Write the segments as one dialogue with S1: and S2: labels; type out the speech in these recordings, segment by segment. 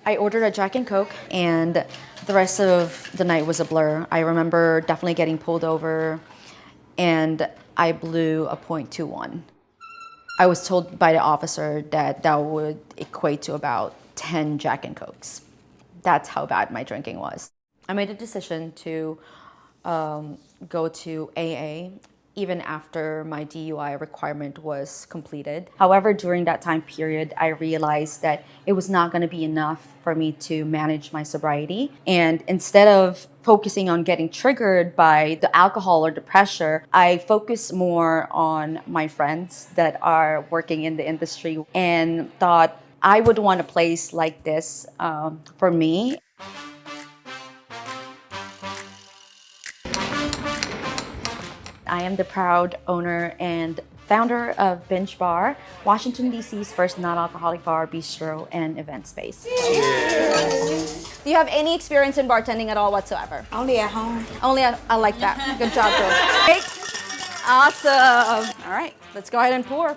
S1: I ordered a Jack and Coke, and the rest of the night was a blur. I remember definitely getting pulled over, and I blew a .21. I was told by the officer that that would equate to about 10 Jack and Cokes. That's how bad my drinking was. I made a decision to go to AA even after my DUI requirement was completed. However, during that time period, I realized that it was not going to be enough for me to manage my sobriety. And instead of focusing on getting triggered by the alcohol or the pressure, I focused more on my friends that are working in the industry and thought I would want a place like this for me. I am the proud owner and founder of Binge Bar, Washington, D.C.'s first non-alcoholic bar, bistro, and event space.
S2: Do you have any experience in bartending at all whatsoever?
S3: Only at home.
S2: I like that. Good job, Joe. Great. Awesome. All right, let's go ahead and pour.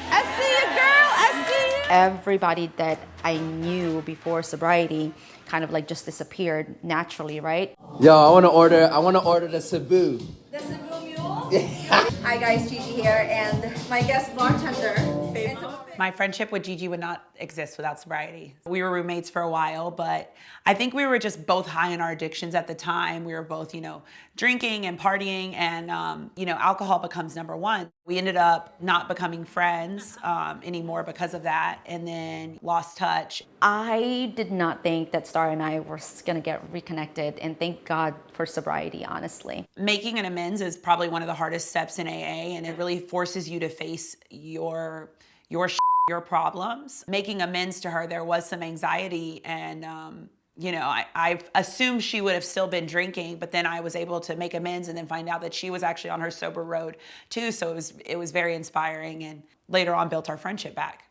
S2: I see you, girl. I see you.
S1: Everybody that I knew before sobriety kind of like just disappeared naturally, right?
S4: Yo, I want to order the Cebu.
S2: The Cebu Mule. Hi guys, Gigi here, and my guest bartender.
S3: My friendship with Gigi would not exist without sobriety. We were roommates for a while, but I think we were just both high in our addictions at the time. We were both, drinking and partying, and, alcohol becomes number one. We ended up not becoming friends anymore because of that, and then lost touch.
S1: I did not think that Star and I were going to get reconnected, and thank God for sobriety, honestly.
S3: Making an amends is probably one of the hardest steps in AA, and it really forces you to face your problems. Making amends to her, there was some anxiety, and I assumed she would have still been drinking, but then I was able to make amends and then find out that she was actually on her sober road too. So it was very inspiring, and later on built our friendship back.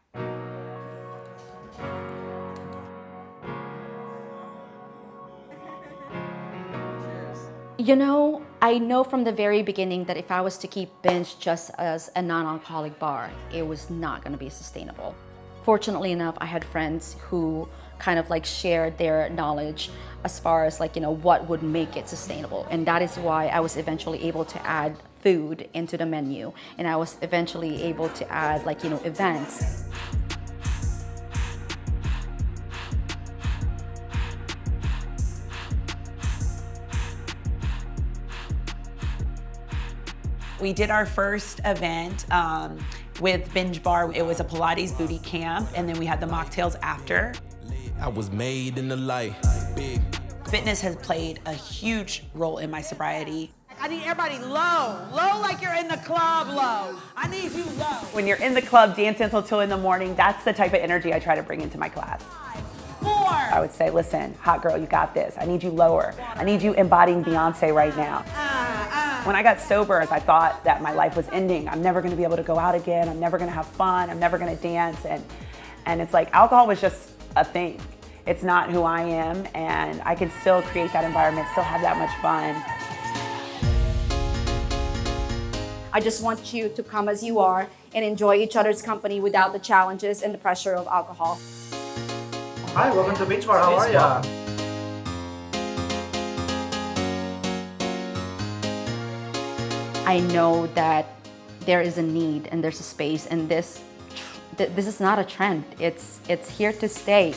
S1: I know from the very beginning that if I was to keep Binge just as a non-alcoholic bar, it was not going to be sustainable. Fortunately enough, I had friends who kind of like shared their knowledge as far as what would make it sustainable. And that is why I was eventually able to add food into the menu. And I was eventually able to add events.
S3: We did our first event with Binge Bar. It was a Pilates booty camp, and then we had the mocktails after.
S5: I was made in the light, big.
S3: Fitness has played a huge role in my sobriety.
S6: I need everybody low like you're in the club low. I need you low.
S3: When you're in the club dancing until 2 in the morning, that's the type of energy I try to bring into my class.
S6: 4.
S3: I would say, listen, hot girl, you got this. I need you lower. I need you embodying Beyonce right now. When I got sober, I thought that my life was ending. I'm never gonna be able to go out again. I'm never gonna have fun. I'm never gonna dance. And it's like alcohol was just a thing. It's not who I am, and I can still create that environment, still have that much fun.
S2: I just want you to come as you are and enjoy each other's company without the challenges and the pressure of alcohol.
S7: Hi, welcome to Binge Bar. How are ya?
S1: I know that there is a need and there's a space, and this is not a trend. It's here to stay.